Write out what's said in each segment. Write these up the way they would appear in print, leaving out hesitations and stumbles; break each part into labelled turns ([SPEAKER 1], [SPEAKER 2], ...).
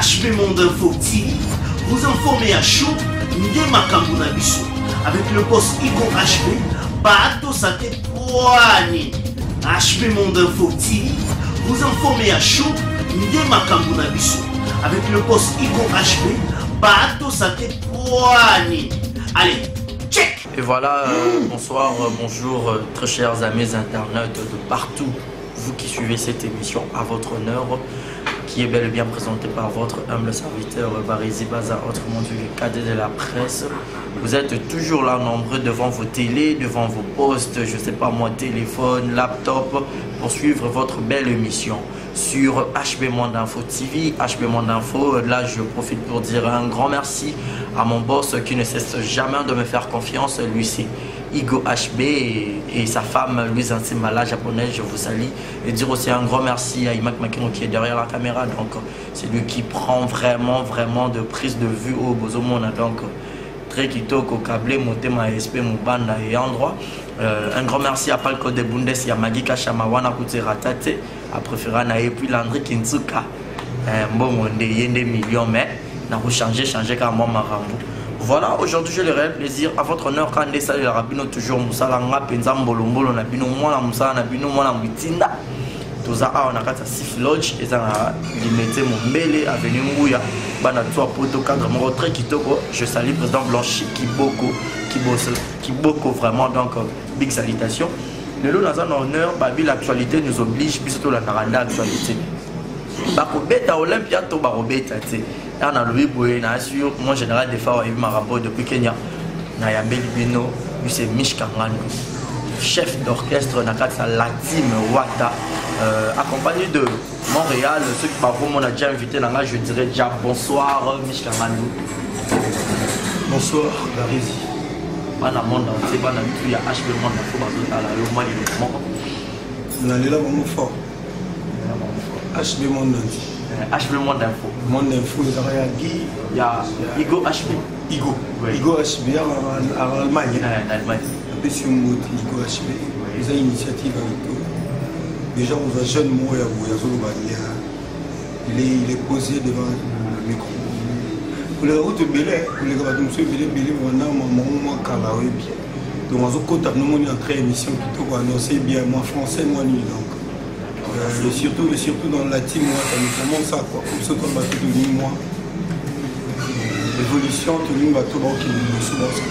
[SPEAKER 1] HP Monde Info TV, vous informez à chaud de Makambo Nabiso avec le boss Igo HP, Bato Sate Poani. HP Monde Info TV, vous informez à chaud de Makambo Nabiso avec le boss Igo HP, Bato Sate Poani. Allez, check.
[SPEAKER 2] Et voilà, bonsoir, bonjour, très chers amis internautes de partout, vous qui suivez cette émission à votre honneur, qui est bel et bien présentée par votre humble serviteur Barizi Baza, autrement dit le cadet de la presse. Vous êtes toujours là nombreux devant vos télés, devant vos postes, je sais pas moi, téléphone, laptop, pour suivre votre belle émission sur HP Monde Info TV, HP Monde Info. Là, je profite pour dire un grand merci à mon boss qui ne cesse jamais de me faire confiance. Lui, c'est Igo HB et sa femme Louise Ansimala, japonaise, je vous salue. Et dire aussi un grand merci à Imak Makino qui est derrière la caméra. Donc, c'est lui qui prend vraiment de prise de vue au Bozomona. Donc, très kitoko, câblé, monté ma SP, mon banda et endroit. Un grand merci à Palco de Bundes, Yamagi Kashamawana Kuteratate, à préférer na et puis Landry Kinsuka. Bon, on est des millions, mais n'a pas changé quand moi Marambo. Voilà, aujourd'hui j'ai le réel plaisir à votre honneur quand les salles rabino toujours Moussalanga, Penzambolombolo, Nabino Mwana Moussa, Nabino Mwana Moutinda. Toza a on a kata Sif Lodge et ça limité mon mêlé avenue Mouya. Bana toi poto cadre mon très kitoko. Je salue le président Blanchi Kiboko vraiment donc big salutation. Le lot dans un honneur, babi l'actualité nous oblige plutôt la naranda actualité. Bakobeta Olympia to barobeta tu sais. On a Louis Boué, na sûr mon général des fois il m'a rapport depuis Kenya. Na Yambe Libino, lui c'est Mishkangano. Chef d'orchestre Nakatsa la team Wata, accompagné de Montréal. Ceux qui parfois on a déjà invité là, je dirais déjà bonsoir Mishkangano.
[SPEAKER 3] Bonsoir Barizi.
[SPEAKER 2] Bana monde entier, bana tout ya HP Monde Info bazota la le mois de moment.
[SPEAKER 3] On est là vraiment fort. HP Monde Info.
[SPEAKER 2] HP Monde Info.
[SPEAKER 3] Monde Info, il y a
[SPEAKER 2] Igo HP.
[SPEAKER 3] Igo. Igo HP en Allemagne.
[SPEAKER 2] En Allemagne.
[SPEAKER 3] Sur Igo HP. Ils ont une initiative avec eux. Déjà, on a un jeune mot, il est posé devant le micro. Pour les routes belées, pour les gars, belé, on a un moment calaoué bien. Donc, on a un entrée émission plutôt annoncer bien, moi français, moi nuit. Donc, surtout dans la team, moi, ça nous ça, quoi. Comme ça, on va tout donner, moi. L'évolution, tout le monde va tout le monde qui nous souvent, ça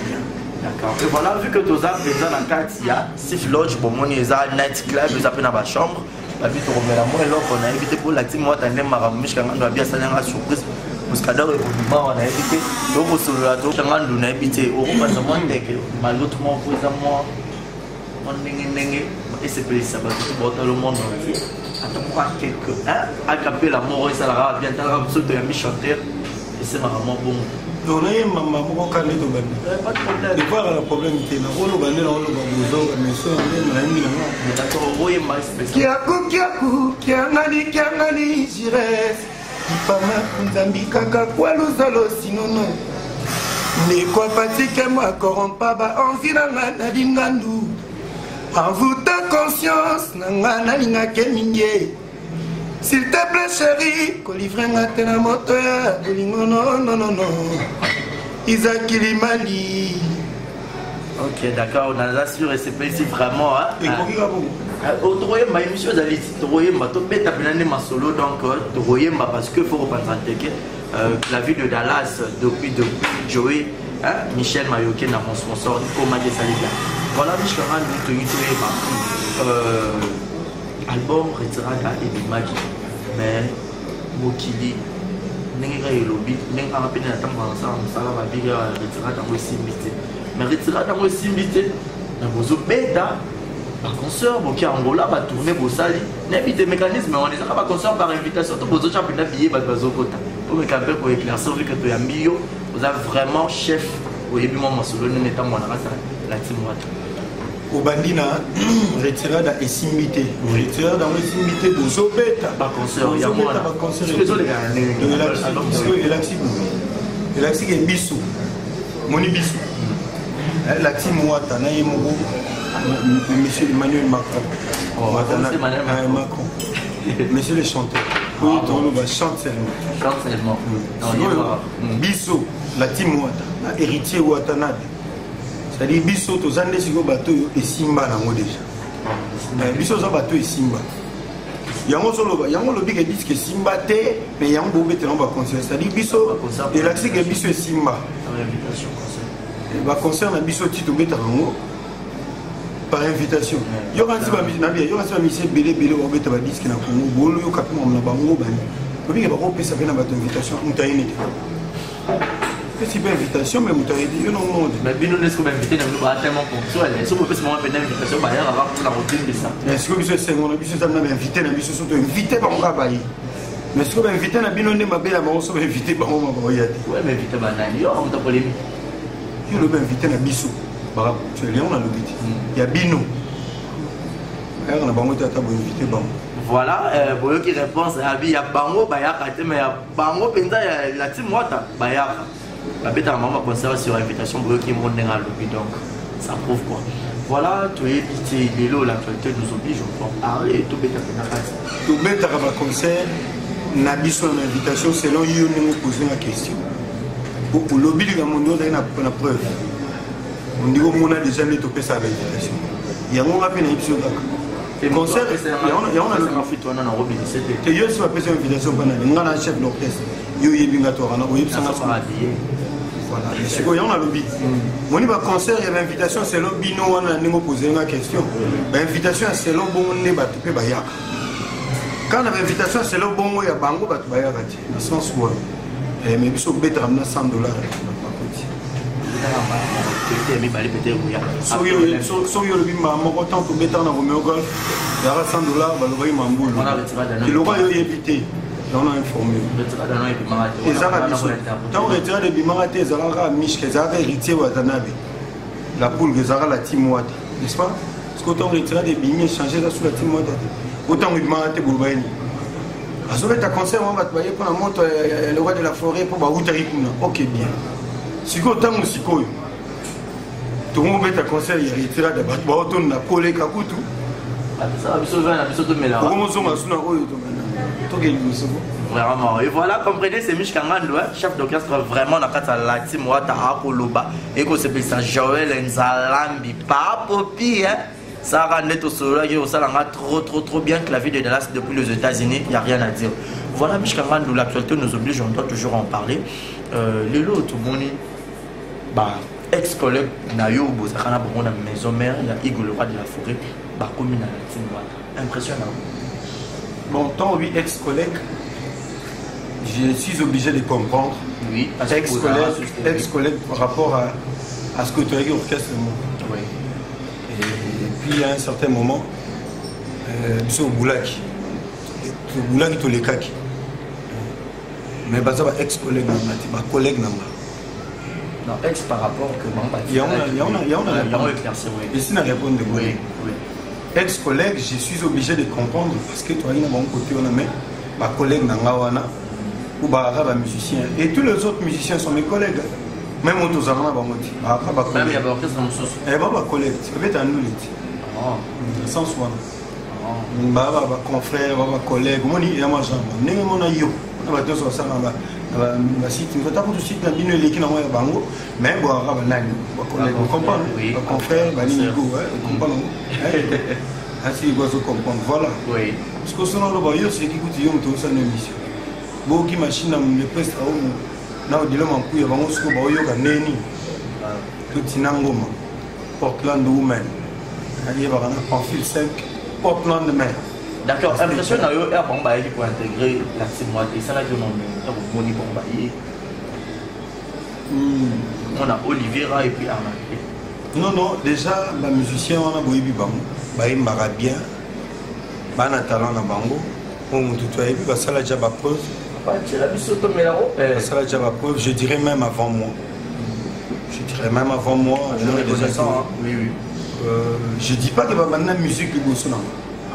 [SPEAKER 3] bien.
[SPEAKER 2] D'accord. Et voilà, vu que Toza présent dans la carte, il y a Sif Lodge, bon, mon night club, ils appellent dans ma chambre. La vie, tu remets la main, l'autre, on a évité pour la team, moi, t'as un maramouche, quand on doit bien salir la surprise. Muscador et Boudouba, on a évité. Donc, au solato, on a évité. Au Roma, on a évité. Malheureusement, pour moi, on a évité. Et c'est plus ça, parce que tout le monde entier. Attends, quelques. À caper la mort, et ça la bien, t'as la sorte de un chanteur. Et c'est vraiment bon.
[SPEAKER 3] Donc, on a un maman qui a dit
[SPEAKER 2] pas de problème.
[SPEAKER 3] Et voilà le problème, c'est que on a mais ça, on a mis
[SPEAKER 2] mais d'accord, oui, mais c'est
[SPEAKER 4] Kiangani, Jires. Ipama Nzambi kaka kwa luzalo sinono. Ne kwa patike moi corrompa ba envie na bingandu. En vous ta conscience nanga na linga keminge. S'il te plaît chérie, ko livrer nga tena moto ya bolingo non. Isaac Kilimali.
[SPEAKER 2] Ok, d'accord, on a assuré c'est ici vraiment.
[SPEAKER 3] Et
[SPEAKER 2] au troisième émission d'aller troisième bateau bête appelé ma solo donc troisième parce que faut représenter que la ville de Dallas depuis Joey Michel Mayoké dans mon sponsor Nico Magé Saliga. Voilà Michel nous album retirada et Magi mais Mokili n'enga elobi n'enga rappeler na tamba ensemble ça va bien retirada dans aussi invité mais retirada dans aussi invité na bozo beta par concert qui Angola va tourner pour sali n'habite mécanisme on est pas concert par invitation to bozo championnat billet ba bazokota pour me camper pour éclaircir vu que tu as bio vous avez vraiment chef au début moi solo n'étant moi la team Wata
[SPEAKER 3] au bandina retirada et simité retirada dans les simité bozo beta
[SPEAKER 2] par concert il y a moi
[SPEAKER 3] pas concert de l'axi est bisou moni bisou la team Wata na yemo monsieur Emmanuel Macron. Macron. Monsieur le chanteur. Oui, on chante seulement.
[SPEAKER 2] Chante seulement.
[SPEAKER 3] Bisso, la team Wata, héritier Watanabe. C'est-à-dire Bisso, tu as des bateaux et Simba déjà. Bisso, tu as bateau et Simba. Il y a un lobby qui dit que Simba t'es, mais il y a un bobé qui est concert. C'est-à-dire Bisso, et l'accès que Bisso et Simba. Concert na Bisso Tito Betarango. Par invitation. Il y aura un monsieur Bélé au Beta Disque na Congo, Bolo, Capimon, la Bango, Bani. Le big Baro peut s'appeler notre invitation, Moutaïne. C'est une invitation, mais Moutaïne, il y a un monde. Mais bien, nous sommes invités dans le tellement ponctuel. Si vous pouvez se mettre une invitation, il y a la routine de ça. Mais si vous avez invité, nous sommes invités par mon travail. Mais si vous avez invité, nous sommes invités par mon travail. Oui, mais invité par Nani, on t'a polémique. Il y a invité à Bissou. Tu es Léon, on a l'objet. Il y a Bino. On a invité Bango.
[SPEAKER 2] Voilà, pour eux qui répondent, il y a Bango, mais il y a Bango, il y a la team Wata, la bête à maman concert sur invitation pour eux qui montent dans le lobby, donc ça prouve quoi. Voilà, tu es pitié, l'actualité nous oblige, on peut en parler, tout bête à la
[SPEAKER 3] tout bête à la concert, n'a pas son invitation selon you nous poser la question. Pour le lobby du monde, on a une preuve. On dit qu'on a déjà topé sa invitation. Il y a un rappel à concert, il y a un il y a une invitation on a un chef d'orchestre. Il y a une lobby. On y va concert, il y a une invitation, c'est le bino, on a posé une question. L'invitation, c'est le bon, on est battu. Quand on a l'invitation, c'est le bon, il y a bango, battu. Dans le sens où, mais il faut mettre $100. So yo le bima moko tant que beta na Romeo Golf il y aura $100 va le voir mamboul il aura évité on a informé et ça va biso tant retira de bimaraté ça va miche ça va héritier Watanabe la poule que ça va la team Wata n'est-ce pas parce que tant retira de bimé changer ça sur la team Wata autant bimaraté boulbaini à ce ta concert on va te voyer pour la montre le roi de la forêt pour baouta ikuna OK bien si ko tango sikoyo tout le monde met un conseil, il y a retiré des bâtiments, on a collé Kakutu.
[SPEAKER 2] Vraiment, et voilà, comprenez, c'est Mich Kangando, chef d'orchestre vraiment dans la team Wata Akoloba, et que c'est ça Joël Nzalambi, pas Popi, hein. Ça rend net au solo, ça rend trop bien que la vie de Dallas depuis les États-Unis, il n'y a rien à dire. Voilà, Mich Kangando, l'actualité nous oblige, on doit toujours en parler. Les lots, tout le monde, bah. Ex-collègue Nayo Bozakana Bongo dans la maison mère, il y a Igor le roi de la forêt, Bakoumi dans la team Wata. Impressionnant.
[SPEAKER 3] Bon, tant oui, ex-collègue, je suis obligé de comprendre.
[SPEAKER 2] Oui,
[SPEAKER 3] ex-collègue par rapport à ce que tu as dit au orchestre.
[SPEAKER 2] Oui.
[SPEAKER 3] Et puis à un certain moment, c'est au Boulaki. Le Boulaki, tu les kaki. Mais ça va ex-collègue, ma collègue.
[SPEAKER 2] Non, ex par rapport que
[SPEAKER 3] il y a un
[SPEAKER 2] éclairci, oui.
[SPEAKER 3] Et si on répond de oui. Ex-collègue, je suis obligé de comprendre parce que toi, il y a mon côté, on a mis ma collègue Nangawana ou ma musicien. Et tous les autres musiciens sont mes collègues. Même au Tozarana,
[SPEAKER 2] même il y a l'orchestre dans le sous.
[SPEAKER 3] Eh bien, ma collègue, ça peut être un nous. Sans soi. Ma confrère, ma collègue, mon y a ma jambe. N'est-ce pas mon aïe? On va tous ensemble. Si tu ne veux pas tout de suite, tu vas l'équipe dans le bango, mais bon, on comprend. On frère, ainsi il doit se comprendre. Voilà. Parce que selon le bailleur, c'est qui coûte tout ça une émission. Beaucoup de machines, les prestes, on a dit le manque, il y a un scoop, il y a un neni, tout Tinangoma, Portland Women, il y a un fil 5, Portland Men.
[SPEAKER 2] D'accord, impressionnant, il y a un bombaï pour intégrer la team Wata. Et ça, là, je m'en ai bombaï. On a Oliveira et puis Arnaud.
[SPEAKER 3] Non, déjà, les musiciens, on a Boïbi Bango. Baïm Marabien, Bana Talent na Bango. On tout a vu, ça là déjà ma preuve. Ça là déjà ma preuve, je dirais même avant moi.
[SPEAKER 2] Oui.
[SPEAKER 3] Je dis pas que maintenant la musique est bonne.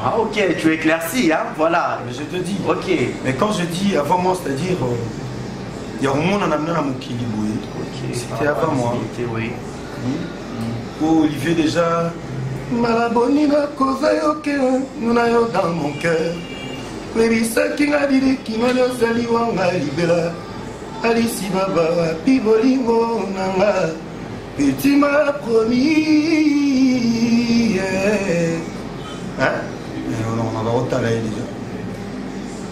[SPEAKER 2] Ah ok, tu éclaircis, hein, voilà.
[SPEAKER 3] Mais je te dis.
[SPEAKER 2] Ok.
[SPEAKER 3] Mais quand je dis avant moi, c'est-à-dire, il y a un monde en amenant à Moukili. C'était avant moi.
[SPEAKER 2] Oui.
[SPEAKER 3] Oh, Olivier déjà. Malaboni na koza yoke, nous n'ayons dans mon cœur.
[SPEAKER 4] webisaki nga biliki nga nyozali wanga libela alisi baba wapi bolingo nanga petit m'a promis on va otala ye déjà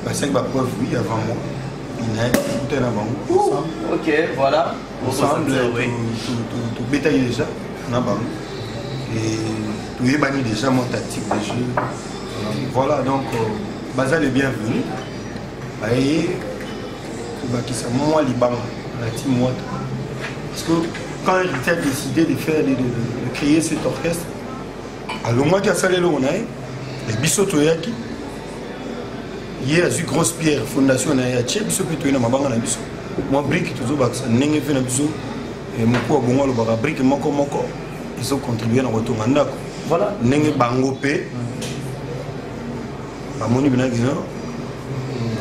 [SPEAKER 4] parce que ba preuve oui avant moi il a tout avant moi
[SPEAKER 2] ok voilà
[SPEAKER 4] ensemble tout bétail déjà on a bam et tout est banni déjà mon tactique de jeu voilà donc Bazal est bienvenu et qui ça moi libanga la team Wata parce que quand il a décidé de faire de créer cet orchestre alors moi qui a salé le monnaie les bisoto yaki il y a une grosse pierre fondation na ya tche biso plutôt na mabanga na biso moi brique toujours ba ça ndenge fait na biso et mon ko bongo lo ba brique moko ils ont contribué na retour ndako voilà ndenge bango pe ba moni bina gino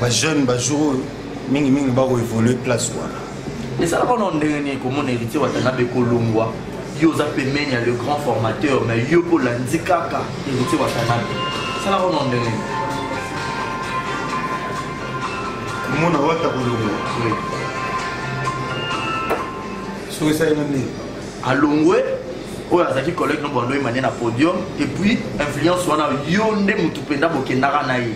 [SPEAKER 4] ba jeune ba jour mingi ba évoluer place wana
[SPEAKER 2] et ça on ndenge ni comme on héritier watana be kolongwa yo za pe menya le grand formateur mais yo pour l'andikaka héritier watana ça la on ndenge
[SPEAKER 4] comment on va ta kolongwa oui so ça y est
[SPEAKER 2] alongwe oyo azaki collègue no bondo imane na podium et puis influence wana yo nde mutu penda bokendaka na ye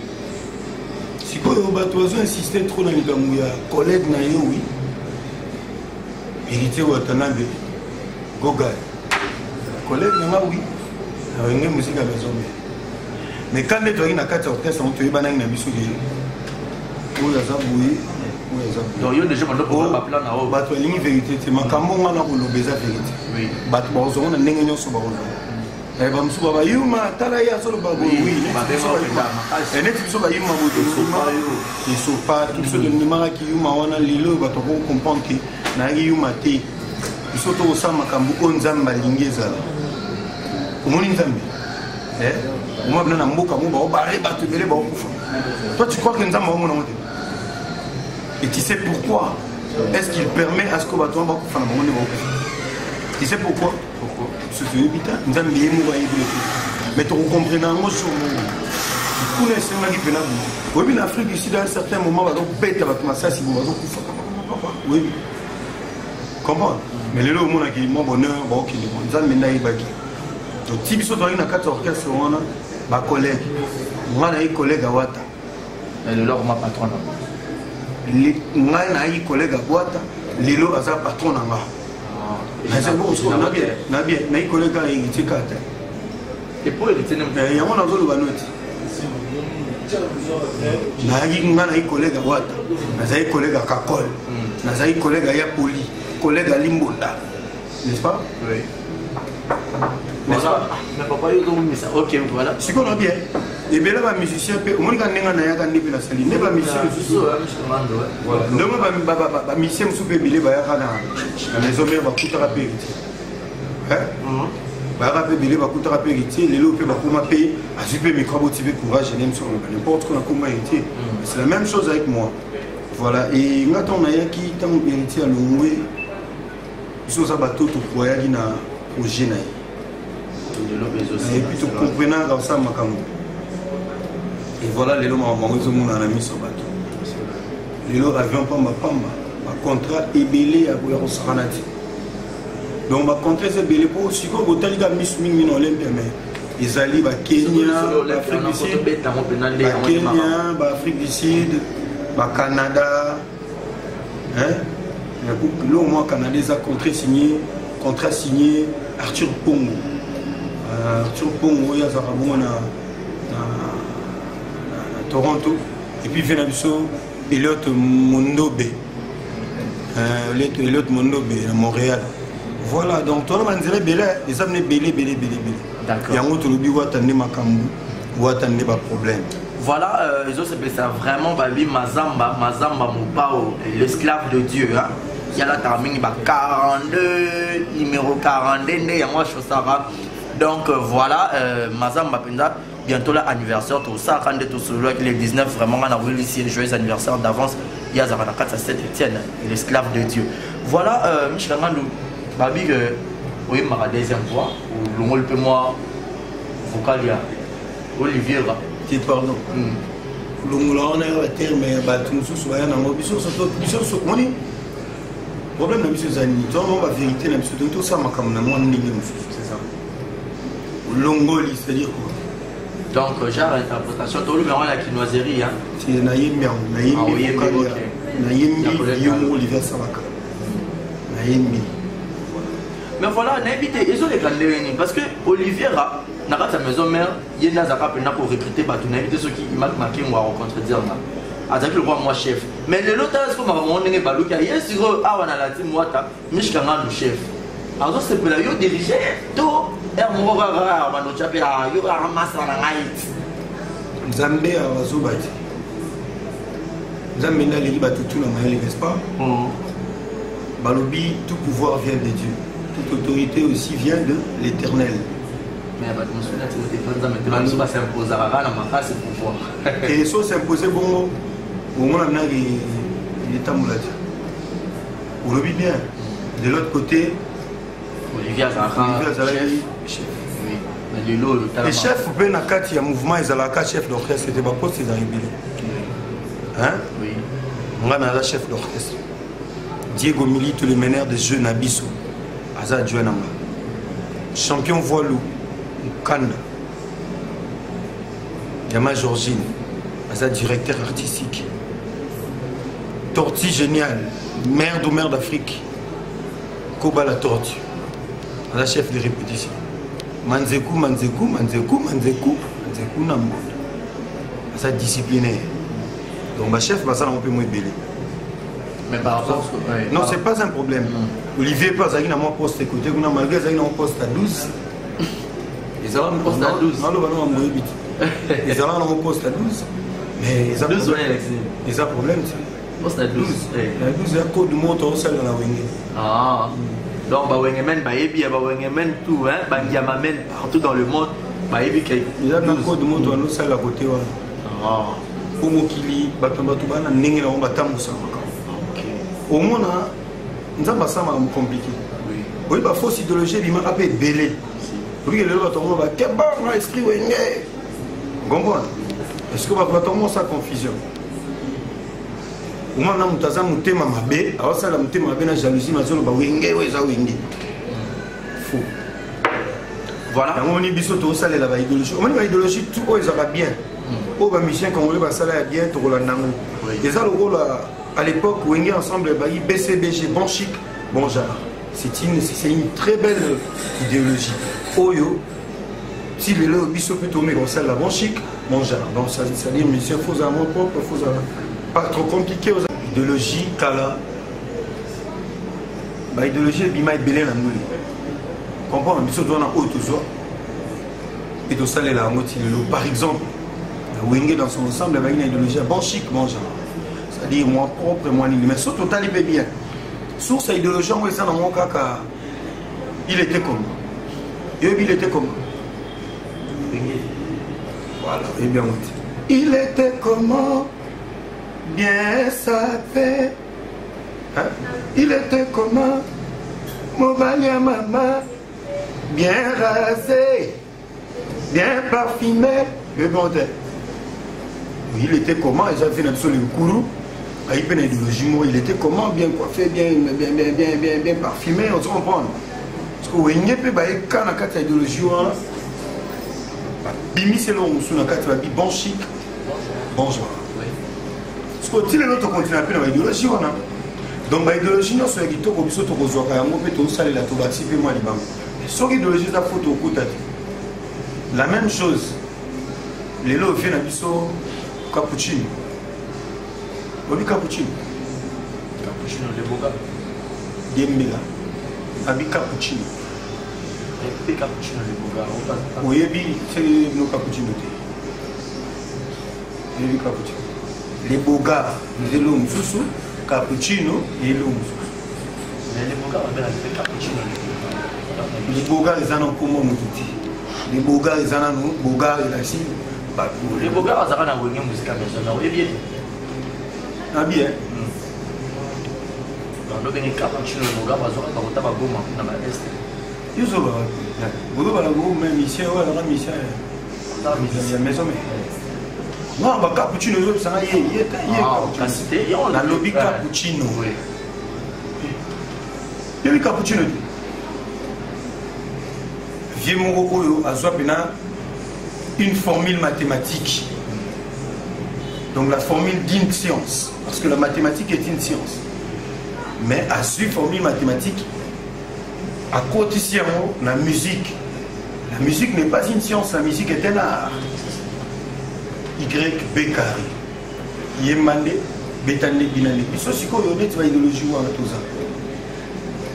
[SPEAKER 4] sikoyo bato bazo insister trop na likambo ya collègue na yo oui héritier Watanabe Goga collègue na oui awenge musique à maison mais quand les toki na kati orchestre on toyeba nang na biso ke oyo azabuyi
[SPEAKER 2] donc yo déjà mando ko ba plan na o
[SPEAKER 4] bato lingi vérité te makambo ngana ko lobeza vérité
[SPEAKER 2] oui
[SPEAKER 4] bato bazo na ndenge nyonso ba ko ba musu ba yuma tala ya solo ba oui
[SPEAKER 2] ba be ma
[SPEAKER 4] et net biso ba yuma boto ils sont pas tout ce de numara ki yuma wana lilo bato ko comprendre que na yuma te biso to sa makambo ko nzamba lingeza komoni nzambe moi bna na mboka mo ba bare bato bele ba kufa toi tu crois que nzamba mo na mote et tu sais pourquoi est-ce qu'il permet à ce que bato ba kufa na mo ne ba kufa tu sais pourquoi ce que habita nzambe yemo ba yebile mais tu comprends ngo sur mo ku ne se magi pena bo oui en Afrique du Sud à un certain moment ba do beta ba kumasa si bo ba do kufa oui comment mais le monde a qui mon bonheur bon qui le nzambe na yebaki donc ti biso toyi na kati orchestre wana ba collègue moi na yi collègue à Wata
[SPEAKER 2] le leur ma patron
[SPEAKER 4] ngai na yi collègue à Wata lilo aza patron na nga c'est bon na bien na yi collègue à héritier kata
[SPEAKER 2] et pour héritier
[SPEAKER 4] il y a mon azolo banoti na yi nga na yi collègue à Wata na za yi collègue à Kakol na za yi collègue à Yapoli collègue à Limbonda n'est-ce pas
[SPEAKER 2] oui voilà mais papa yo donc ça OK voilà
[SPEAKER 4] si qu'on a bien et bien là ba musicien pe o monika nenga na yaka ndipe na sali ne ba musicien voilà ndongo ba musicien musupe bile ba yaka na maison mère ba kutaka pe ba yaka pe bile ba kutaka pe héritier lelo pe ba kuma pe azupe micro motivé courage et même sur n'importe quoi comme héritier c'est la même chose avec moi voilà et ngato na yaki tant héritier à longwe so ça bateau to croyaki na projet na et puis tu comprenant comme ça makambo et voilà les lots maman ils ont mon ami sur bateau les lots avion pamba contrat ébélé à bouler au saranati donc ma contrat c'est belé pour si quoi botal ga miss ming no olympia mais ils allaient ba Kenya Afrique du Sud Kenya ba Afrique du Sud ba Canada hein le mois canadais a contrat signé Arthur Pongo il y a Toronto et puis vient Elliot Mondobe à Montréal voilà donc toi on dirait belé les amener belé d'accord yango to lobi watande makambu watande ba problème
[SPEAKER 2] voilà ils ont c'est vraiment babi mazamba mopao l'esclave de Dieu hein il y a la timing ba 42 numéro 42 né yango chosara donc voilà mazamba penda bientôt l'anniversaire tout ça quand tout solo avec les 19 vraiment on a voulu ici joyeux anniversaire d'avance il y a Zarana 4 à 7 Etienne l'esclave de Dieu voilà Michel Ngandou babi que oui ma deuxième fois ou le moi vocal ya Olivier
[SPEAKER 4] pardon
[SPEAKER 3] longola on a terme bato mosusu baya nango biso sokoni problème na biso ezali ntongo bavérité na biso toki tosala makambo na mwa ndenge mosusu c'est ça longoli c'est-à-dire quoi
[SPEAKER 2] donc genre interprétation tolu mais on a qui noiserie hein
[SPEAKER 3] c'est nayembi Guillaume Olivier Salaka nayembi
[SPEAKER 2] mais voilà n'invité ils ont les grandes réunions parce que Oliviera n'a pas sa maison mère il y a des pour recruter bateau n'invité ceux qui m'a marqué moi rencontrer dire azaki le roi moi chef mais le lot est-ce que ma maman n'est pas Luka hier sur ah on a la team wata mishkanga le chef alors c'est pour la yo diriger tout et mon rara mano chape a yo ramassa na ngai
[SPEAKER 3] Nzambe awazobati Nzambe na li bato tout na maïli n'est-ce pas balobi tout pouvoir vient de Dieu toute autorité aussi vient de l'Éternel.
[SPEAKER 2] Mais il va s'imposer à la face pouvoir.
[SPEAKER 3] Et ça s'imposer bon au moins il est à moulade. On le vit bien. De l'autre côté,
[SPEAKER 2] Olivier Azara,
[SPEAKER 3] chef.
[SPEAKER 2] Oui.
[SPEAKER 3] Les chefs, il y a un mouvement, ils ont la chef d'orchestre, c'était pas poste, ils arrivent. Hein?
[SPEAKER 2] Oui.
[SPEAKER 3] On a un chef d'orchestre. Diego Milito, le meneur des jeux Nabiso. Azad Djouananga. Champion voilou. Kanda. Yama Georgine. Azad directeur artistique. Tortue génial. Mère de mère d'Afrique. Koba la tortue. Azad chef de répétition. Manzekou Nambo. Azad disciplinaire. Donc ma chef, ça on peut moins belé.
[SPEAKER 2] Mais par rapport
[SPEAKER 3] non, c'est pas un problème. Olivier pas à mon poste écoutez, on a malgré ça un poste à 12.
[SPEAKER 2] Ils ont un poste à 12.
[SPEAKER 3] Non, non, ils ont un poste à 12. Mais ils ont
[SPEAKER 2] 12
[SPEAKER 3] ils ont problème.
[SPEAKER 2] Poste à 12.
[SPEAKER 3] La 12 est un code de montre au sein de la wing.
[SPEAKER 2] Ah. Donc ba wengemen ba yebi ba wengemen tout hein, ba yamamen partout dans le monde. Ba yebi kay.
[SPEAKER 3] Il y a un code de montre au sein de la côté là. Ah. Pour mokili batomba tubana ndenge na batambusa. Au moins, nous avons ça compliqué. Oui, la fausse idéologie, il m'a appelé belé. Oui, le lot, on va dire, esprit, vous comprenez? Est-ce que vous avez ça confusion? Au moins, nous avons un thème à ma baie, alors ça, le thème à ma jalousie, ma zone, faux. Voilà. On a dit que ça, la idéologie. On a idéologie, tout ça va bien. Au bas, Michel, quand on veut, ça va bien, tout le monde. Et ça, le rôle à l'époque où on est ensemble, BCBG, bon chic, bon genre. C'est une très belle idéologie. Oyo, si les lois sont plutôt mais comme ça, la bon chic, bon genre. Donc ça veut dire, monsieur, il faut avoir propre, il faut avoir. Pas trop compliqué aux idéologies, Kala. L'idéologie est bima et belé dans nous. Comprends, monsieur, on a autre chose. Et tout ça, là, par exemple, Wenge dans son ensemble, il y a une idéologie bon chic, bon genre. C'est-à-dire moi propre et moi libre. Mais surtout, il est bien. Sur sa idéologie, on dans mon cas, il était comme. Il était comme. Voilà, et bien. Il était comment? Bien sapé. Hein? Il était comment? Mon valia maman. Bien rasé. Bien parfumé. Le bon temps. Il était comment? J'avais fait absolument le courroux. Il était comment? Bien coiffé, bien parfumé, on se comprend. Parce que il n'y a pas de idéologie. Bimi c'est long, bon chic, bon genre. Parce que si les autres continuent à faire l'idéologie, donc l'idéologie, nous sommes tous les gens qui sont l'idéologie de la photo. La même chose, les lots viennent à cappuccino. Oli cappuccino.
[SPEAKER 2] Cappuccino le boga.
[SPEAKER 3] Dembela. Abi cappuccino.
[SPEAKER 2] Et cappuccino le boga.
[SPEAKER 3] Oui, c'est nos cappuccino. Les cappuccino. Les boga, les l'homme sous cappuccino et l'homme.
[SPEAKER 2] Mais les boga, on a cappuccino.
[SPEAKER 3] Les boga, ils en ont comment nous dit. Les boga, ils en ont boga, ils en ont.
[SPEAKER 2] Les boga, ils en ont une musique à maison. Oui, bien.
[SPEAKER 3] Ah bien.
[SPEAKER 2] Donc il y a cappuccino le boga, parce que quand on a goma dans la est.
[SPEAKER 3] Ils ont là. Vous avez la goma même ici, ouais, la mission.
[SPEAKER 2] La
[SPEAKER 3] maison mais. Non, bah cappuccino, ça y est, la lobby cappuccino. Il y a cappuccino. Vieux Moro a une formule mathématique. Donc la formule d'une science. Parce que la mathématique est une science. Mais à cette formule mathématique, à côté de la musique. La musique n'est pas une science, la musique est un art. YB carré. Yemande, Betane, Binane. Puis ça, c'est quoi l'idéologie ou tout ça?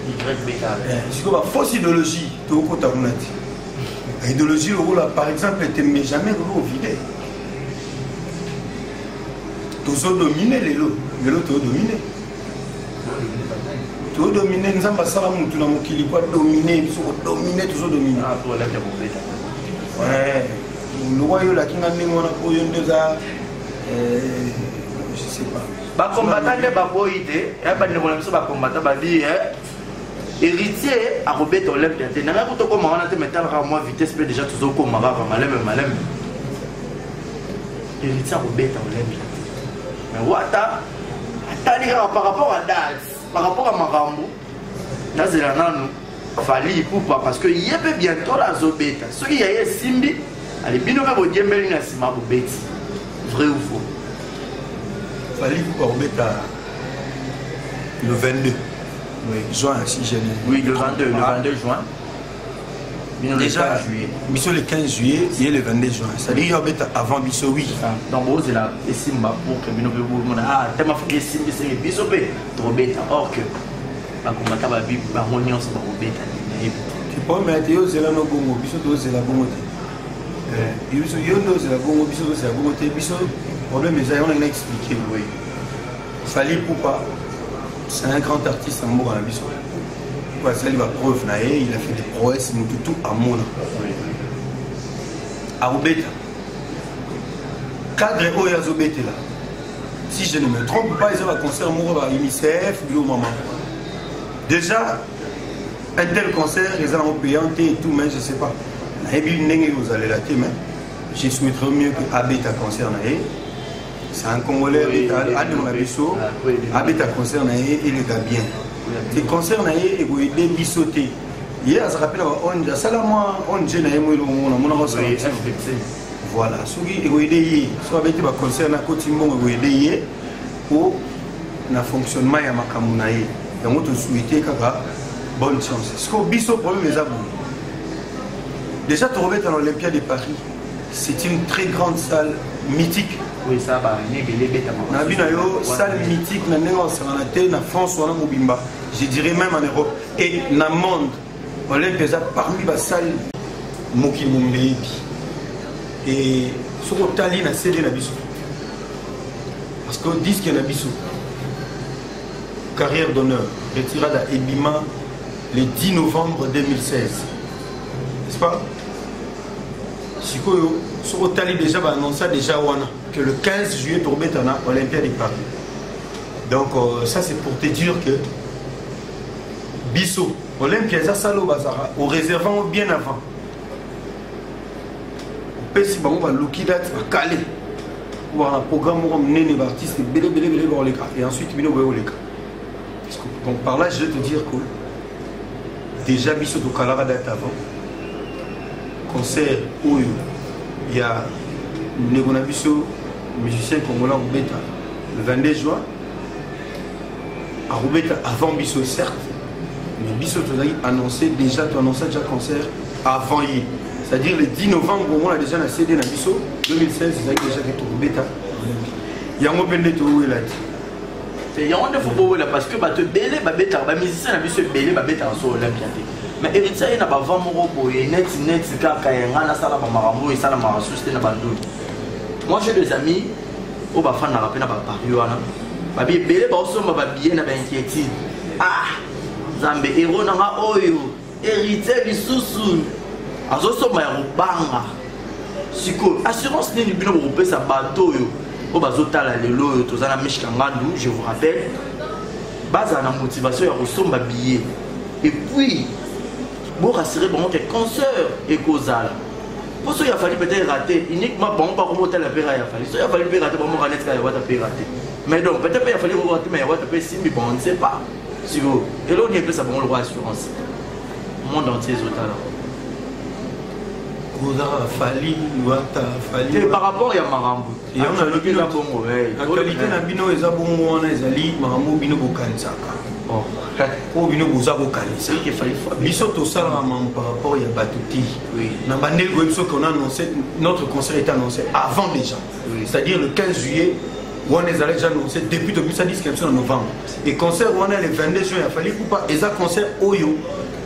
[SPEAKER 2] YB carré.
[SPEAKER 3] C'est quoi la fausse idéologie? L'idéologie, par exemple, elle ne jamais vidé. Tous ont dominé les lots. Les lots ont dominé. Tous ont dominé. Nous avons passé la mouture dans mon kili. Quoi dominer? Ils sont dominés, tous ont dominé.
[SPEAKER 2] Ah, pour la capacité.
[SPEAKER 3] Ouais. Le royaume là qui n'a pas pour une deux ans. Je sais pas.
[SPEAKER 2] Bah combattant de baboïté, et bah nous voulons pas combattre bah vie héritier à Robert Olympia. N'a pas tout comme on a été mettre à moi vitesse peut déjà tout comme malem. Héritier à Robert Olympia. Mais Wata, par rapport à Das, par rapport à Marambo, là c'est là nous fallait pour pas parce que il y a bientôt la Zobeta. Ce qui y a Simbi, allez bien on va vous dire mais il Sima Bobeti. Vrai ou faux?
[SPEAKER 3] Fallait pour Robeta le 22 juin si j'ai
[SPEAKER 2] oui le 22 juin.
[SPEAKER 3] Déjà, Bisso le 15 juillet, il y a le 22 juin. C'est-à-dire qu'il y a avant Bisso, oui.
[SPEAKER 2] Donc, vous avez la Simba pour que nous puissions ah, tellement que Simba c'est Bisso, trop bête. Or que, ma combattant va vivre, ma réunion c'est trop bête.
[SPEAKER 3] Tu peux mettre Yo, c'est là nos bongo, Bisso, c'est la bongo. Yo, c'est la bongo, Bisso, c'est la bongo. Bisso, le problème est qu'on a expliqué, oui. Fallait pour pas. C'est un grand artiste en mort à la Bisso. Ça il va preuve, il a fait des prouesses, tout à Mona. À Robeta. Cadre Oyazobete là. Si je ne me trompe pas, ils ont un concert à UNICEF, Bio Maman. Déjà, un tel concert, ils ont payé et tout, mais je ne sais pas. Vous allez la mais je souhaiterais mieux que Abeta concert. C'est un Congolais, Abeta concert et le gars bien. Les concerts et les bissotés. Hier, ça rappelle on Salama, on gêne voilà. Ceux qui ont aidé, soit avec les concerts à côté de pour le fonctionnement de Makamunaï. Donc, on souhaite bonne chance. Ce que bisso problème est à vous. Déjà, tu reviens dans l'Olympiade de Paris. C'est une très grande salle mythique.
[SPEAKER 2] Oui, ça va.
[SPEAKER 3] Salle mythique, en France, en Mobimba. Je dirais même en Europe. Et dans le monde, Olympia parmi les salles Moki Mumbebi. Et sur le tali, on a cédé la bisou. Parce qu'on dit qu'il y a la bisou. Carrière d'honneur, retirade à Ebima le 10 novembre 2016. N'est-ce pas? Sur le tali, déjà, on a annoncé déjà que le 15 juillet, pour mettre en Olympia de Paris. Donc, ça, c'est pour te dire que Bissot, Olympia, ça, au réservant bien avant. Au PC, on va l'okidat, on va caler. On va un programme, on va mener les artistes, et ensuite, on va les cas. Donc, par là, je vais te dire que déjà, Bissot, au Calara date avant. Concert où il y a Negonabiso, musicien congolais Roubeta, le 22 juin. À Roubeta, avant Bisso, certes, mais Bisso, tu as annoncé déjà concert avant hier. C'est-à-dire le 10 novembre, on a déjà CD dans Bisso, 2016, c'est déjà que Roubeta. Il y a un open de tout là.
[SPEAKER 2] Il y a un football là parce que tu es belé, les musiciens ont Bisso belé, sur l'Olympia. Mais héritier n'a pas vraiment net moi j'ai des amis au bafan na rappel na ba Paris wana ba belé ba osomba ba bien na ba inquiétude ah Zambe héros na nga oyo héritier bisusu azosomba ya rubanga siko assurance ni bino ko pesa bateau yo o bazotala lelo yo tozana mishika ngandu je vous rappelle baza na motivation ya kosomba billet et puis bon rassurer bon que concert et causal Pour ça, il a fallu peut-être rater. Uniquement, bon, pas comme hôtel, il a fallu. Il a fallu rater, bon, on a rater. Mais donc, peut-être il a fallu rater, mais il a fallu si, mais bon, on ne sait pas. Si vous. Et là, on est plus à bon le roi assurance. Le monde entier, c'est là. Et par rapport à Marambo,
[SPEAKER 3] il y a un qualité na bino eza bongo wana ezali Marambo bino bokanisaka. Oh bino boza bokanisa. Biso to sala par rapport ya batuti. Na bandel go biso qu'on a annoncé notre concert est annoncé avant déjà. C'est-à-dire le 15 juillet. On les a déjà annoncé depuis 2010 en novembre. Et concert on a le 22 juin, il a fallu couper et ça concert Oyo,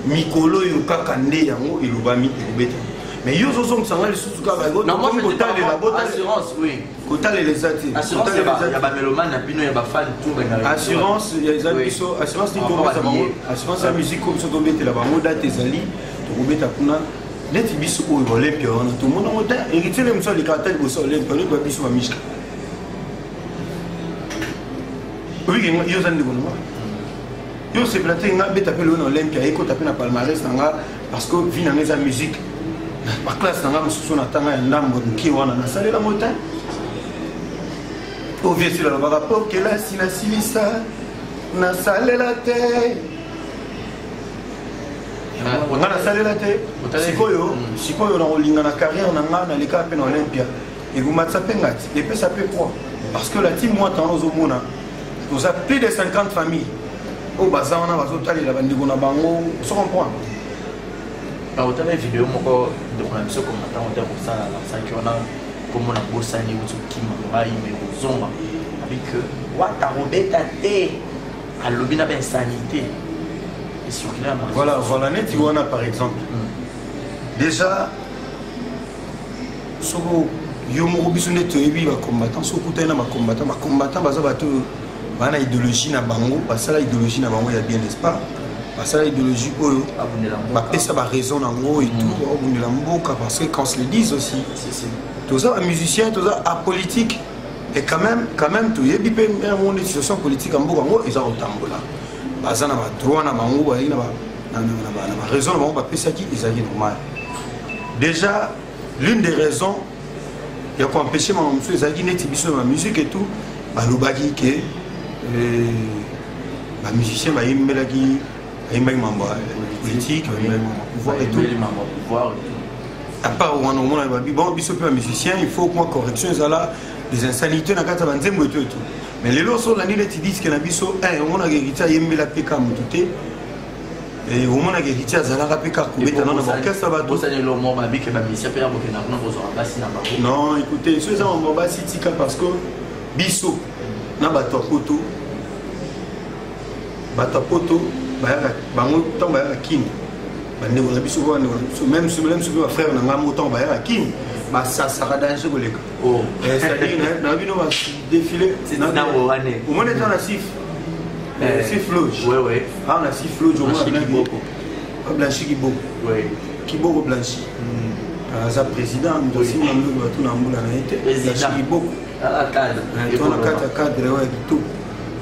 [SPEAKER 3] Mikolo Yoka Kande Yango et Lubami et Lubeta. Mais yo zo sont sanga les sous-suka ba go.
[SPEAKER 2] Non, moi je dis assurance, oui.
[SPEAKER 3] Kota les ati.
[SPEAKER 2] Assurance, il y a ba mélomane, na bino, il y a ba fan tout.
[SPEAKER 3] Assurance, il y a les abisso, assurance ni comme ça bango. Assurance la musique comme ça tomber te la bango date ezali, to Lubeta kuna. Net biso Oyo Olympia, on tout le monde en retard. Héritier les monsieur les cartels bosso Olympia, le biso ba mishka. Oui, il y a des bonhommes. Il y a des plateaux qui ont été appelés en Olympia et qui ont été appelés en palmarès parce que vu dans la musique, par classe, dans la sous-son attendant un lambeau qui est en salle la montagne. Au vieux sur le rapport que là, si la silissa, na salle la terre. On a la salle la terre. Si quoi, on a une carrière, on a les cas en Olympia. Et vous m'avez sapé, et puis ça peut quoi? Parce que la team, moi, dans nos hommes, nous avons plus de 50 familles. Au bazar, on a bazotali la bande na bango, on comprend.
[SPEAKER 2] Ah, on a une vidéo moko de on a mis comme attend on pour ça ça qui on a comme on a bossé ni ou qui m'a mais ozonga avec wata robeta té à lobina ben sanité. Et sur là
[SPEAKER 3] voilà net Iwana par exemple. Déjà soko yo mo biso net yebi ba combattant soko tena ba combattant baza bato bana idéologie na bango basala idéologie na bango ya bien n'est-ce pas basala idéologie oyo bapesa ba raison nango et tout abundela mboka parce que quand se le disent aussi tous ça musicien tous ça apolitique et quand même tout yebi pe mon situation politique en mboka ngo eza otambola bazana ba droit na bango ba ina ba raison na bango bapesa ki ezali normal déjà l'une des raisons il y a quoi empêcher ma monsieur ezali neti biso ma musique et tout balobaki ke les musiciens ils politique pouvoir et tout à part où on a bon musicien il faut quoi correction là des insanités na kata banzembo et tout mais les lots sont la nile ti disent que na biso on a héritier yembela peka mututé et au moins a héritier azala peka kubeta na orchestre ba
[SPEAKER 2] tout ça le mot ba bi que ba musicien pe aboke na bozo basi na ba
[SPEAKER 3] non écoutez ceux ça on va sitika parce que biso na bato poto bango tant ba kini bande ko biso ko même si ba frère na ngamo tant ba kini ba ça sera danger koleka oh c'est-à-dire na bino ba défiler
[SPEAKER 2] na wane
[SPEAKER 3] au moins étant la sif loge
[SPEAKER 2] ouais
[SPEAKER 3] ah la sif loge au moins blanchi kiboko ouais kiboko blanchi za président aussi mambo tout na mbula na été blanchi kiboko
[SPEAKER 2] à cadre
[SPEAKER 3] et toi na cadre ouais tout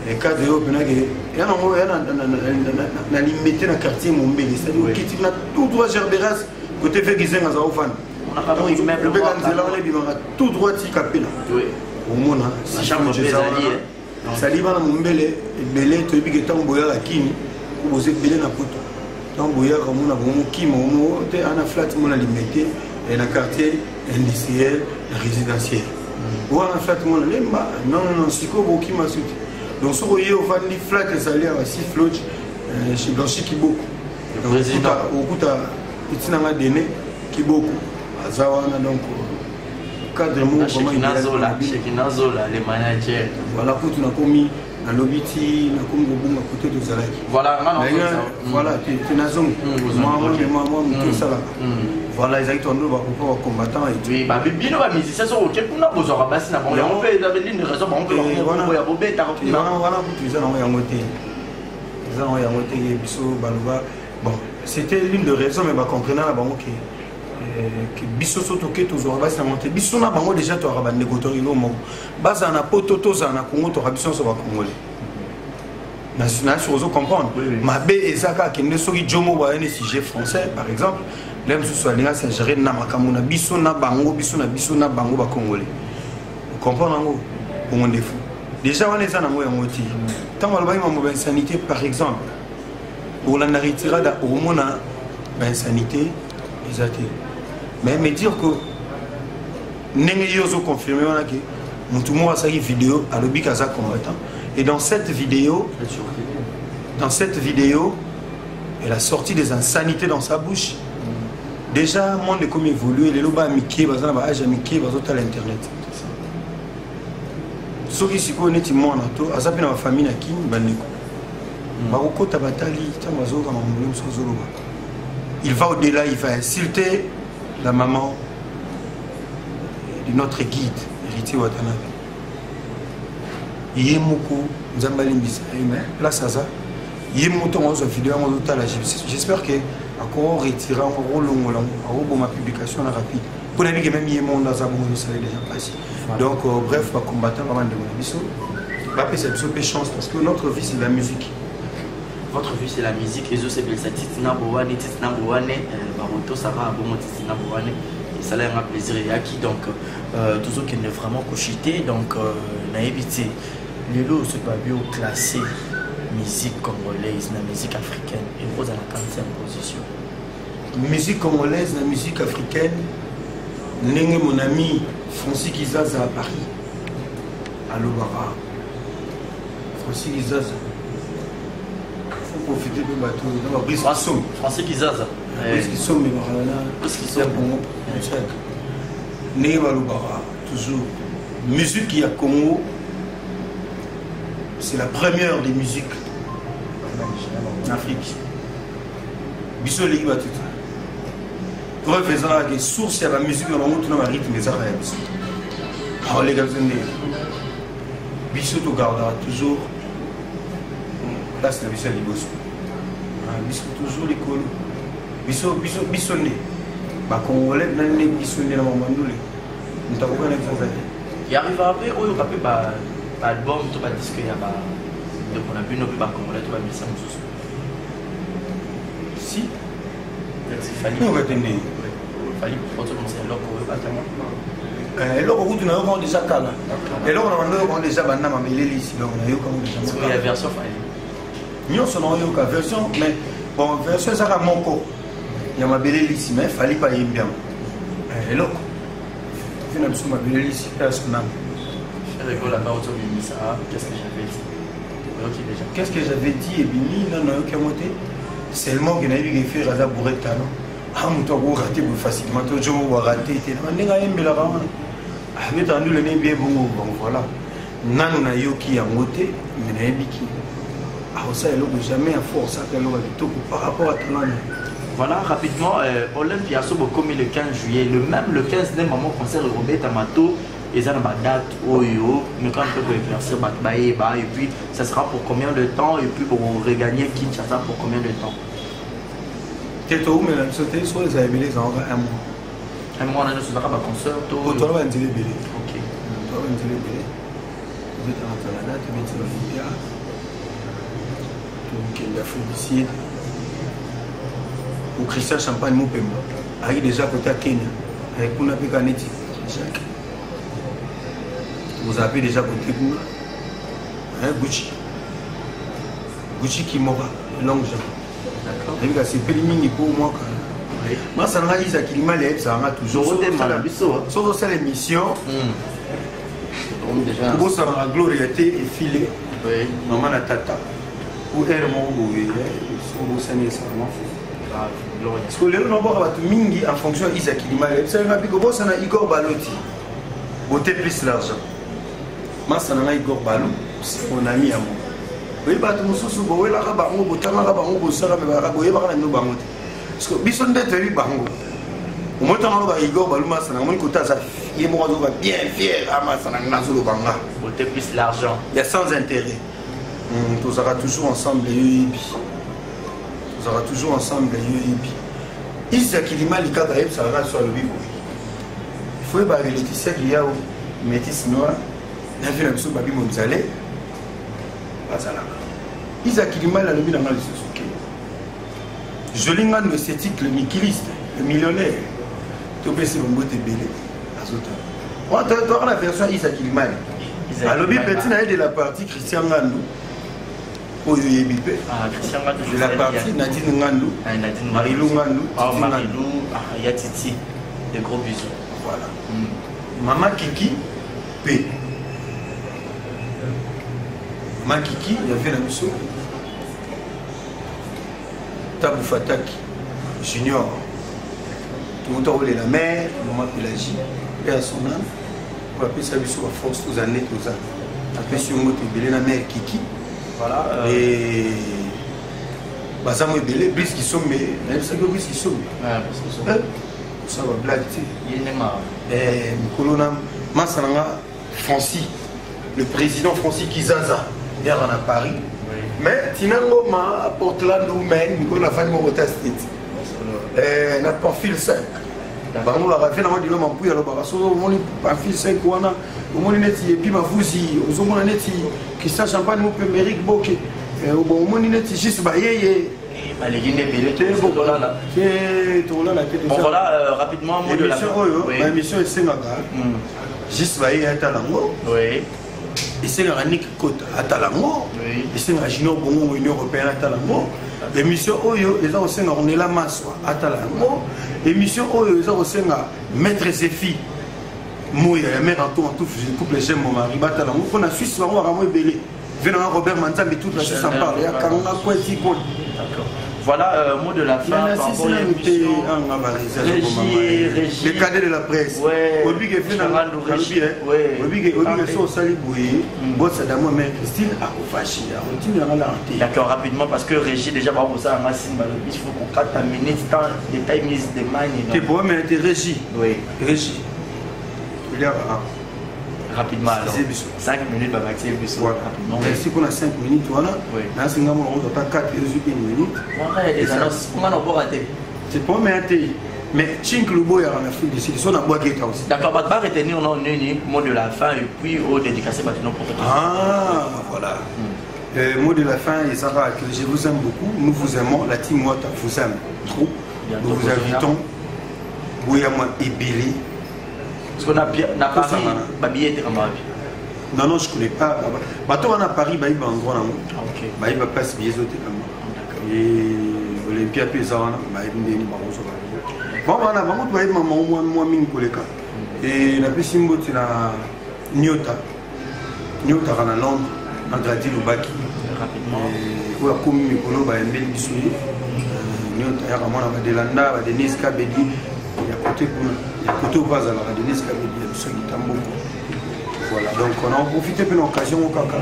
[SPEAKER 3] et cadre yo penake yana mo yana na limité na quartier Mombele c'est-à-dire qui na tout droit Gerberas côté Vegizenga za ofan
[SPEAKER 2] on a pas un immeuble
[SPEAKER 3] tout droit ti kapela oui au mona
[SPEAKER 2] la chambre des alliés
[SPEAKER 3] saliba na Mombele belé to bi ke tamboya la kini ko boze belé na poto tamboya ko mona bomo kimo mo te ana flat mona limité et na quartier industriel résidentiel ou ana flat mona lemba non siko boki masuti donc ce que vous avez dit flat et salaire à 6 flottes chez Blanchi Kiboko président au coup petit n'a donné Kiboko azawana donc cadre mot
[SPEAKER 2] comment il Nazola les managers
[SPEAKER 3] voilà pour tout n'a commis na lobiti na comme bonga côté de Zalaki
[SPEAKER 2] voilà
[SPEAKER 3] voilà tu nazong moi tout ça là voilà ils ont nous pour combattant et tout
[SPEAKER 2] oui bah bino ba musicien so ok pour na bozora basi na bon on peut ils avaient une raison on peut on ya bobé ta
[SPEAKER 3] voilà pour tu ça na yangote ça na yangote biso baloba bon c'était l'une de raisons mais ba comprendre na bango que biso soto ke tozora basi na monter biso na bango déjà to araba négotori no mo baza na poto toza na Congo to rabiso so ba congolais national sur comprendre mabe ezaka kende soki jomo ba un sujet français par exemple L'aime sous alinga c'est gérer na makamuna biso na bango ba congolais. Vous comprenez ngo on défaut. Déjà on est en ngo yango ti. Tant on va ba insanité par exemple. Pour la naritira da hormona ba insanité exacté. Mais me dire que nenge yozo confirmer on a que mutumo asaki vidéo à lobi kaza combattant et dans cette vidéo elle a sorti des insanités dans sa bouche. Déjà, le monde est comme évolué, les lobas Mickey, les âges Mickey, les autres à l'internet. Ceux qui sont connus, ma famille, il va au-delà, il va insulter la maman de notre guide, héritier Watanabe. Il est beaucoup, là, ça. J'espère que encore retirer un rôle ma publication rapide pour la vie même monde dans un monde ça déjà passé donc bref va combattre avant de biso va c'est une chance parce que notre vie c'est la musique.
[SPEAKER 2] Votre vie c'est la musique et je sais bien ça titina boane baroto ça va bon titina boane et ça a un plaisir et acquis donc tout ce qui est vraiment cochité donc na évité les lots c'est pas bio classé musique congolaise, la musique africaine, et vous dans la 45e position.
[SPEAKER 3] Musique congolaise, la musique africaine, mon ami Francis Kizaza à Paris, à Lobara. Francis Kizaza. Il faut profiter de bateau.
[SPEAKER 2] Francis Kizaza.
[SPEAKER 3] Brice Kissom, mais voilà. Brice Kissom, bon. Néva Lobara, toujours. Musique qui a Congo. C'est la première des musiques en Afrique. Bissot les tout. Preuve faisant des sources à la musique dans le rythme des arabes. Alors les gars, Bissot gardera toujours place de Bissot Libos. Bissot toujours l'école. Bissot né. Bah Congolais n'a né Bissot né dans mon mandoulé. Nous t'avons pas l'exemple.
[SPEAKER 2] Il arrive à faire où il va pas album tout pas disque ya ba donc on a vu nos pas congolais tout pas mis ça sous
[SPEAKER 3] si
[SPEAKER 2] il fallait
[SPEAKER 3] on va tenir
[SPEAKER 2] fallait pour tout commencer alors pour pas
[SPEAKER 3] tellement alors vous nous avons déjà kala et là on a déjà bana ma meleli ici donc on a eu comme déjà
[SPEAKER 2] la version fallait
[SPEAKER 3] nous sommes eu ka version mais bon version ça a moko il y a ma beleli ici mais fallait pas y bien et là finalement ma beleli ici personnellement. Qu'est-ce que j'avais dit et Bini non seulement que n'a eu fait Raza Bourreta non ah mon toi raté facilement toi je vais rater on est à la rame mais dans le nez bien bon voilà nanu na yoki à moté mais na biki ah ça est jamais à force à tout par rapport à ton année.
[SPEAKER 2] Voilà, rapidement, Olympia Sobo comme le 15 juillet, le 15 mai, maman concert Robert Tamato. Et ça, ma date, mais quand on peut éclaircir, et puis ça sera pour combien de temps, et puis pour regagner Kinshasa pour combien de temps?
[SPEAKER 3] Peut-être où, mais la société, soit les amis, ça aura un mois.
[SPEAKER 2] Un mois, on a ce sera concert.
[SPEAKER 3] Pour toi, on va dire les bélés.
[SPEAKER 2] Ok.
[SPEAKER 3] Toi, on va dire les bélés. Vous êtes en la date, vous êtes sur l'Olympia. Donc, il y a Félicier. Ou Christian Champagne Moupemba. Avec déjà côté à Kenya. Avec Kuna Pekaneti. Jacques. Vous avez déjà côté Kuna. Gucci. Gucci Kimora. Longue jambe. D'accord. C'est Pélimini pour moi. Moi, ça n'a Isaac Kilima, ça a toujours. Sauf ça, l'émission. Pour ça, la gloriété est filée. Maman la tata. Ou elle m'a oublié. Sur le parce que les gens mingi en fonction Isaac Kilima. C'est un rapide que ça n'a Igor Baloti. Beauté plus l'argent. Moi, ça n'a Igor Balou. C'est mon ami à moi. Oui, bah, tout le monde se voit là, Rabango, Botama, Rabango, Sarah, Raboye, Barano Bango. Parce que Bisson d'être Bango. Au moins, on va Igor Baluma, ça n'a pas coûté ça. Il est bien fier à ma Sanangazolo Banga.
[SPEAKER 2] Beauté plus l'argent.
[SPEAKER 3] Il y a sans intérêt. Tout sera toujours ensemble, les Tout sera toujours ensemble, les Isaac Kilima, les cadres, ça va sur le bibo. Il faut que les Laetitia qui a métis noir, la vie de Babi Monzale. Isaac Kilima, la lobby dans le Suzuki. Jolingan, le esthétique, le niquiliste.
[SPEAKER 4] le millionnaire. Tu peux se bomboter belé. On a la version Issa Kilimani. Alors, petit naïe de la partie Christian Ngandou.
[SPEAKER 2] Christian Ngandou,
[SPEAKER 4] de la partie Nadine Ngandou. Marilou Ngandou.
[SPEAKER 2] Marilou, Yatiti. Des gros bisous.
[SPEAKER 4] Voilà. Maman Kiki, P. Maman Kiki, il y avait la mission. Tabou Fataki, Junior. Tout le monde la mère, maman Pélagie, et à son âme. On va appeler ça sur la force aux années, tout ça. Après, si on monte la mère Kiki.
[SPEAKER 2] Voilà.
[SPEAKER 4] Et. Bazamo et Belé, plus qui sont, mais même ça, plus qui sont. Ça va blague, tu sais. Nicolas Massananga, Francis, le président Francis Kizaza, hier à Paris. Mais Tinango à Portland ou même Nicolas Fanny Morota State. N'a pas fil 5. Bango a fait la main de l'homme en pouille à l'opération. Au moins, pas fil 5 ou au moins, et puis ma fousi, aux hommes qui sache champagne, mon père Méric Bokeh. Au moins, il est juste baillé.
[SPEAKER 2] Bon voilà, rapidement, mot de la fin.
[SPEAKER 4] Ma mission est Sénaga. Juste baillé à Talango.
[SPEAKER 2] Oui.
[SPEAKER 4] Et c'est un Nick Côte à Talango. Et c'est un Junior Bongo Union Européenne à Talango. L'émission Oyo, ils ont aussi un Ornella Maswa à Talango. L'émission Oyo, ils ont aussi un Maître Zéfi. Moi, la mère en tout, je coupe les gemmes, mon mari, à Talango. On a Suisse, on va belé. Venant Robert Manza, mais toute la Suisse en parle. Il y a Karanga Koueti Kon.
[SPEAKER 2] D'accord. Voilà, mot de la fin.
[SPEAKER 4] Les cadets de la presse.
[SPEAKER 2] D'accord, rapidement, parce que Régie, déjà, il faut qu'on 4 minutes, détail mise de main.
[SPEAKER 4] Tu peux mettre Régie.
[SPEAKER 2] Oui.
[SPEAKER 4] Régie.
[SPEAKER 2] Rapidement alors. 5 minutes, bah Maxime Bissou. Rapidement.
[SPEAKER 4] Merci qu'on a 5 minutes, voilà.
[SPEAKER 2] Oui.
[SPEAKER 4] Là, c'est on a 4 minutes.
[SPEAKER 2] Ouais, les annonces, on va pas rater.
[SPEAKER 4] C'est pas mais mais Chink Lubo, il y a un film d'ici, ils ont un bois qui est aussi.
[SPEAKER 2] D'accord, bah pas retenir non mot de la fin et puis au dédicacé maintenant pour
[SPEAKER 4] Ah, voilà. Mot de la fin, et ça va que je vous aime beaucoup, nous vous aimons, la team Wata vous aime trop. Nous vous invitons, Bouyama et Billy.
[SPEAKER 2] Parce qu'on a Paris, Babillet était comme
[SPEAKER 4] non, non, je ne connais pas. Maintenant, on a Paris, il y a un endroit là.
[SPEAKER 2] Ok.
[SPEAKER 4] Il y a place billet comme ça. Et Olympia Pesana, il y a une barreau. Bon, on a vraiment moi pour les cas. Et la plus symbole, c'est la Nyota. Nyota, on a Londres, en Gradi, le Baki.
[SPEAKER 2] Rapidement.
[SPEAKER 4] Et où a commis Mikolo, il y a un bel bisouille. Nyota, il y a un Delanda, il y a des Niska Bedi. Il y a côté au bas, alors il y a des Niska Bedi, il y a ceux qui tambouent. Voilà, donc on a profité de l'occasion au Kaka.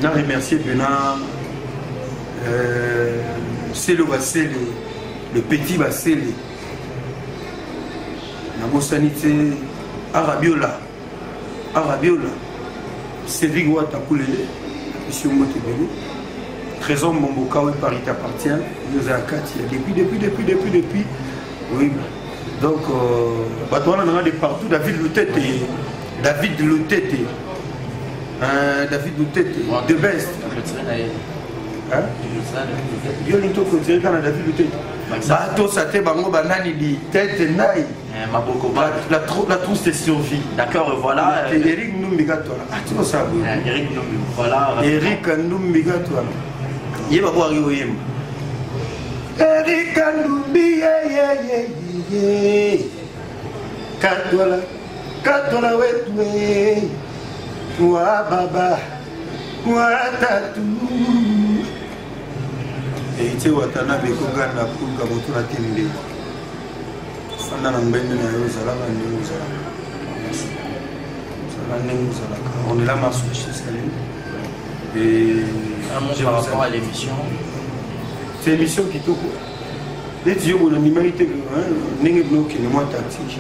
[SPEAKER 4] On a remercié Célo Bassélé, le petit Bassélé. Nabo Sanité, Arabiola, Cédric Ouatakoulele, M. Motebele, Trésor Momboka, où Paris t'appartient, nous avons depuis. Oui, donc, on a des partout, David Loutete, David Loutete, de Best. Hein? Yolinto Kotiré quand David Loutete. Bateau Sate Bango Banani dit tête naï. La trousse de survie.
[SPEAKER 2] D'accord, voilà.
[SPEAKER 4] Eric Numbigato. Ah, tu vois ça, oui.
[SPEAKER 2] Eric Numbi, voilà.
[SPEAKER 4] Eric Numbigato. Il va voir Yoyem. Eric Numbi, Katola wetwe, wa baba, wa tatu. Et tu vois, tu as un peu de temps pour que tu aies un on est là, et
[SPEAKER 2] par rapport à l'émission.
[SPEAKER 4] C'est l'émission qui te les dieux ont une humanité qui est moins tactique.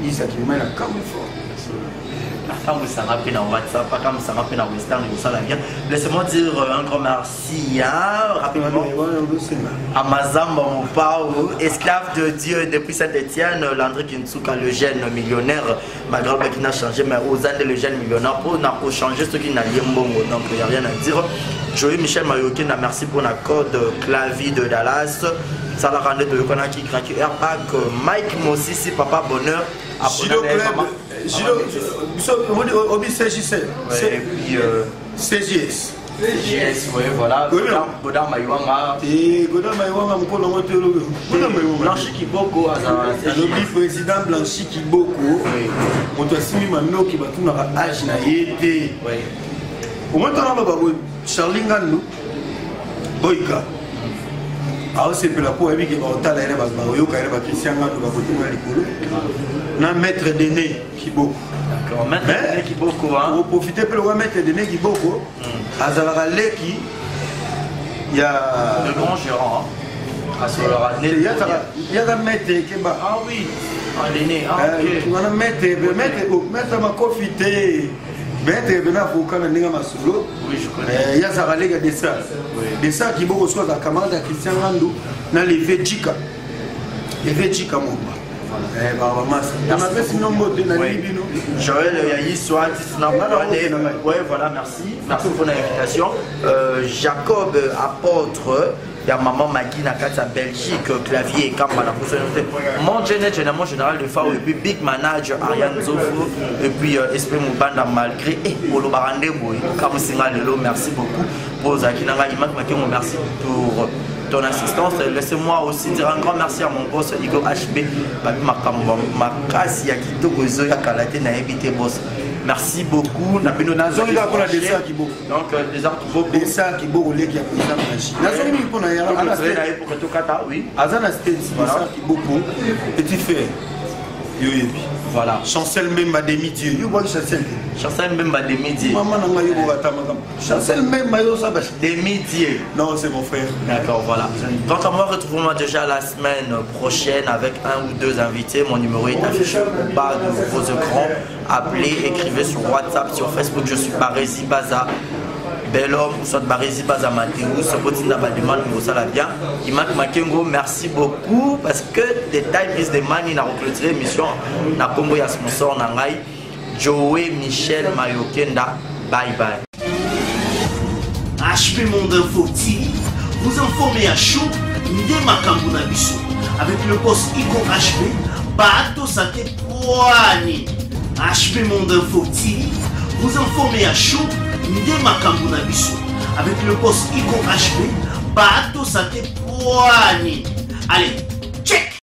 [SPEAKER 4] Ils sont qui la comme fort.
[SPEAKER 2] La femme vous s'en rappelle dans WhatsApp, pas comme ça rappelle dans Western, vous savez bien. Laissez-moi dire un grand merci rapidement à Mazamba Mopao, esclave de Dieu depuis Saint-Etienne, Landry Kinsuka, le jeune millionnaire, malgré qu'il n'a changé, mais aux années le jeune millionnaire, pour changer ce qui n'a rien bon, donc il n'y a rien à dire. Joey Michel Mayoké, merci pour la code clavier de Dallas. Ça la rendait de Konaki Kraki Airbag. Mike Mossisi, Papa Bonheur.
[SPEAKER 3] Gilo Club. Gilo, Obi CJC.
[SPEAKER 2] Et puis
[SPEAKER 3] CJS.
[SPEAKER 2] CJS, oui, voilà. Godard Maïwanga.
[SPEAKER 3] Et Godard Maïwanga, mon pôle en théologue.
[SPEAKER 2] Blanchi Kiboko,
[SPEAKER 3] le président Blanchi Kiboko. On doit signer maintenant qui va tout dans l'âge na été. Au moins, on a Charlie Ngandou, Boyka. Alors, c'est pour la peau, il y a Christian Ngandou, na maître Dené Kiboko.
[SPEAKER 2] D'accord, maître Dené Kiboko.
[SPEAKER 3] Pour profiter pour le maître Dené Kiboko, à Zalaraleki, il y a.
[SPEAKER 2] Le grand gérant.
[SPEAKER 3] Il y a un maître Keba.
[SPEAKER 2] Ah oui, Dené. Ah, ok.
[SPEAKER 3] On a un maître ma confité. Maître Bena Foucault Ninga Masolo.
[SPEAKER 2] Oui, je connais.
[SPEAKER 3] Il y a Zaralega Dessa. Dessa qui beaucoup soit la camarade de Christian Ngandou dans les Vejika. Les Vejika, mon gars.
[SPEAKER 2] Joël Yahi soit oui, voilà, merci. Merci pour l'invitation. Jacob apôtre. Il y a maman Magui Nakata Belgique, clavier et Kambala. Mon général de FAO et puis Big Manager Ariane Zofo et puis Esprit Moubanda malgré et Olo Barande Boy. Kamusinga Lelo, merci beaucoup. Pour Zakinanga Imak Makemo, merci pour ton assistance. Laissez-moi aussi dire un grand merci à mon boss Igo HB. Makasi Yakito Gozo Yakalate Naebite Boss. Merci beaucoup. Donc, des arts qui beaucoup.
[SPEAKER 3] Des arts qui beaucoup. Les qui a pris
[SPEAKER 2] oui.
[SPEAKER 3] Azana State, des arts qui beaucoup. Petit fait.
[SPEAKER 2] Voilà.
[SPEAKER 3] Chancel même à des midi. You vois Chancel.
[SPEAKER 2] Chancel même à des midi.
[SPEAKER 3] Maman n'a eu Chancel même à
[SPEAKER 2] des midi.
[SPEAKER 3] Non, c'est mon frère.
[SPEAKER 2] D'accord, voilà. Quant à moi, retrouvons-moi déjà la semaine prochaine avec un ou deux invités. Mon numéro est affiché au bas de vos écrans. Appelez, écrivez sur WhatsApp, sur Facebook. Je suis Barési Baza. Bel homme, soit Barési Baza Mathéo, ce petit demande ça la bien. Imak Makengo, merci beaucoup parce que the time is the money. N'a recruté l'émission. N'a Congo ya sponsor Nangai. Joey Michel Mayokenda. Bye bye.
[SPEAKER 1] HP Monde Info TV, vous informez à chaud, Ndé Makambu na biso. Avec le boss Igo HP, Bato Sate Poani. HP Monde Info TV, vous informez à chaud, Ndé Makambu na biso. Avec le boss Igo HP, Bato Sate Poani. Allez, check!